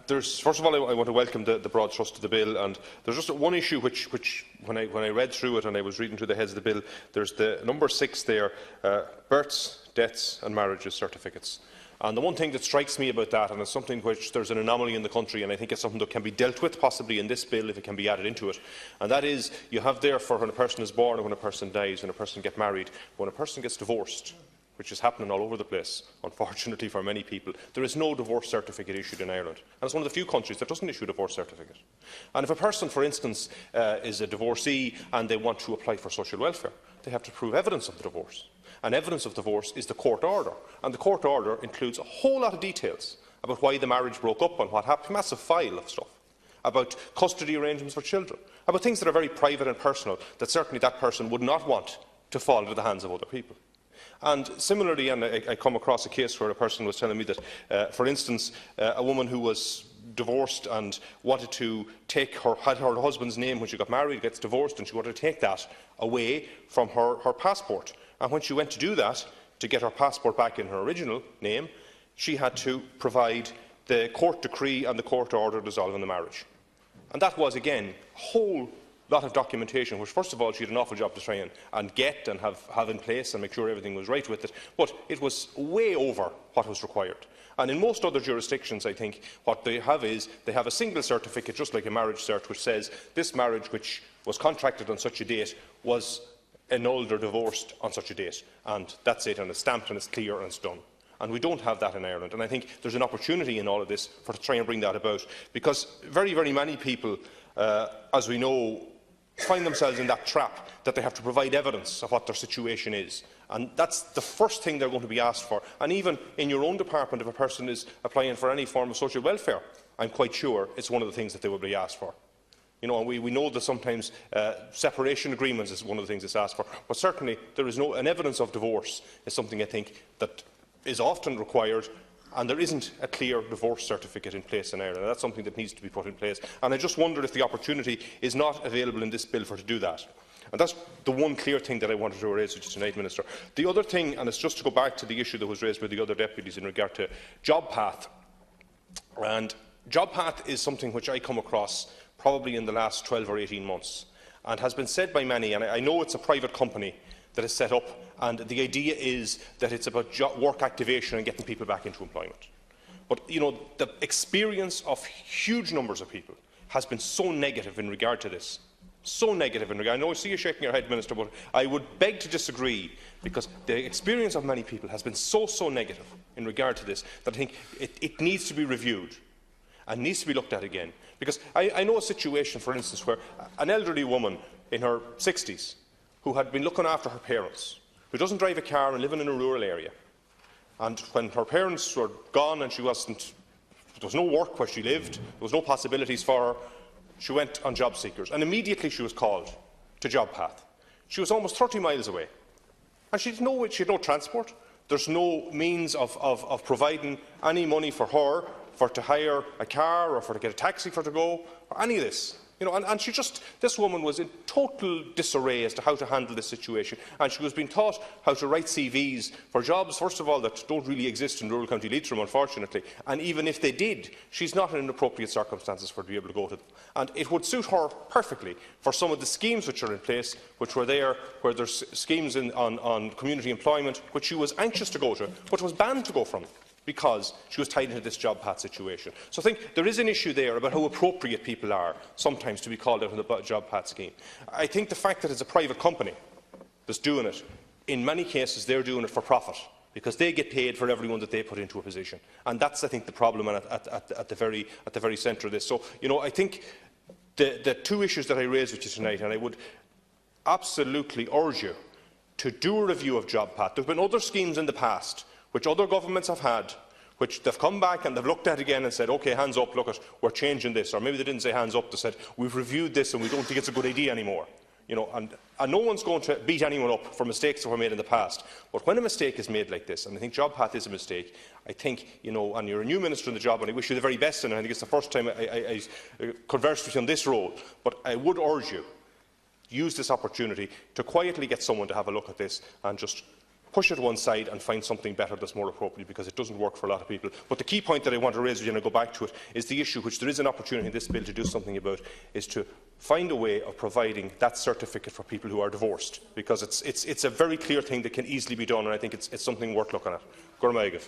First of all, I want to welcome the broad thrust of the bill, and there's just one issue which when I read through it and I was reading through the heads of the bill, there's the number 6 there, births, deaths and marriages certificates. And the one thing that strikes me about that, and it's something which there's an anomaly in the country, and I think it's something that can be dealt with possibly in this bill if it can be added into it, and that is you have there for when a person is born and when a person dies, when a person gets married, when a person gets divorced, which is happening all over the place, unfortunately for many people, there is no divorce certificate issued in Ireland. And it's one of the few countries that doesn't issue a divorce certificate. And if a person, for instance, is a divorcee and they want to apply for social welfare, they have to prove evidence of the divorce. And evidence of divorce is the court order. And the court order includes a whole lot of details about why the marriage broke up and what happened, a massive file of stuff, about custody arrangements for children, about things that are very private and personal that certainly that person would not want to fall into the hands of other people. And similarly, and I come across a case where a person was telling me that, for instance, a woman who was divorced and wanted to had her husband's name when she got married, gets divorced, and she wanted to take that away from her passport. And when she went to do that, to get her passport back in her original name, she had to provide the court decree and the court order dissolving the marriage. And that was, again, a whole lot of documentation, which, first of all, she had an awful job to try and get and have in place and make sure everything was right with it, but it was way over what was required. And in most other jurisdictions, I think, what they have is they have a single certificate, just like a marriage cert, which says this marriage, which was contracted on such a date, was annulled or divorced on such a date. And that's it, and it's stamped and it's clear and it's done. And we don't have that in Ireland. And I think there's an opportunity in all of this to try and bring that about, because very, very many people, as we know, find themselves in that trap that they have to provide evidence of what their situation is. And that's the first thing they're going to be asked for. And even in your own department, if a person is applying for any form of social welfare, I'm quite sure it's one of the things that they will be asked for. You know, and we know that sometimes separation agreements is one of the things that's asked for. But certainly there is an evidence of divorce is something I think that is often required, and there isn't a clear divorce certificate in place in Ireland. That's something that needs to be put in place. And I just wonder if the opportunity is not available in this bill to do that. And that's the one clear thing that I wanted to raise with you tonight, Minister. The other thing, and it's just to go back to the issue that was raised by the other deputies in regard to Job Path. And Job Path is something which I come across probably in the last 12 or 18 months, and has been said by many, and I know it's a private company that is set up, and the idea is that it's about work activation and getting people back into employment. But you know, the experience of huge numbers of people has been so negative in regard to this. So negative in regard. I know I see you shaking your head, Minister, but I would beg to disagree, because the experience of many people has been so negative in regard to this that I think it needs to be reviewed and needs to be looked at again. Because I know a situation, for instance, where an elderly woman in her 60s who had been looking after her parents, who doesn't drive a car and living in a rural area, and when her parents were gone and there was no work where she lived, there was no possibilities for her, she went on job seekers, and immediately she was called to Job Path. She was almost 30 miles away, and she had no transport. There's no means of providing any money for her to hire a car or to get a taxi for her to go, or any of this. You know, and this woman was in total disarray as to how to handle this situation, and she was being taught how to write CVs for jobs, first of all, that don't really exist in rural County Leitrim, unfortunately, and even if they did, she's not in appropriate circumstances for her to be able to go to them. And it would suit her perfectly for some of the schemes which are in place, which were there, where there's schemes on community employment, which she was anxious to go to, but was banned to go from, because she was tied into this Job Path situation. So I think there is an issue there about how appropriate people are sometimes to be called out on the Job Path scheme. I think the fact that it's a private company that's doing it, in many cases they're doing it for profit, because they get paid for everyone that they put into a position. And that's, I think, the problem at the very centre of this. So, you know, I think the two issues that I raised with you tonight, and I would absolutely urge you to do a review of Job Path. There have been other schemes in the past which other governments have had, which they've come back and they've looked at again and said, OK, hands up, look, we're changing this. Or maybe they didn't say hands up, they said, we've reviewed this and we don't think it's a good idea anymore. You know, and no one's going to beat anyone up for mistakes that were made in the past. But when a mistake is made like this, and I think Job Path is a mistake, I think, you know, and you're a new minister in the job, and I wish you the very best, and I think it's the first time I conversed with you on this role, but I would urge you, use this opportunity to quietly get someone to have a look at this and just push it to one side and find something better that's more appropriate, because it doesn't work for a lot of people. But the key point that I want to raise, and I go back to it, is the issue which there is an opportunity in this bill to do something about, is to find a way of providing that certificate for people who are divorced, because it's a very clear thing that can easily be done, and I think it's something worth looking at. Gormaigh.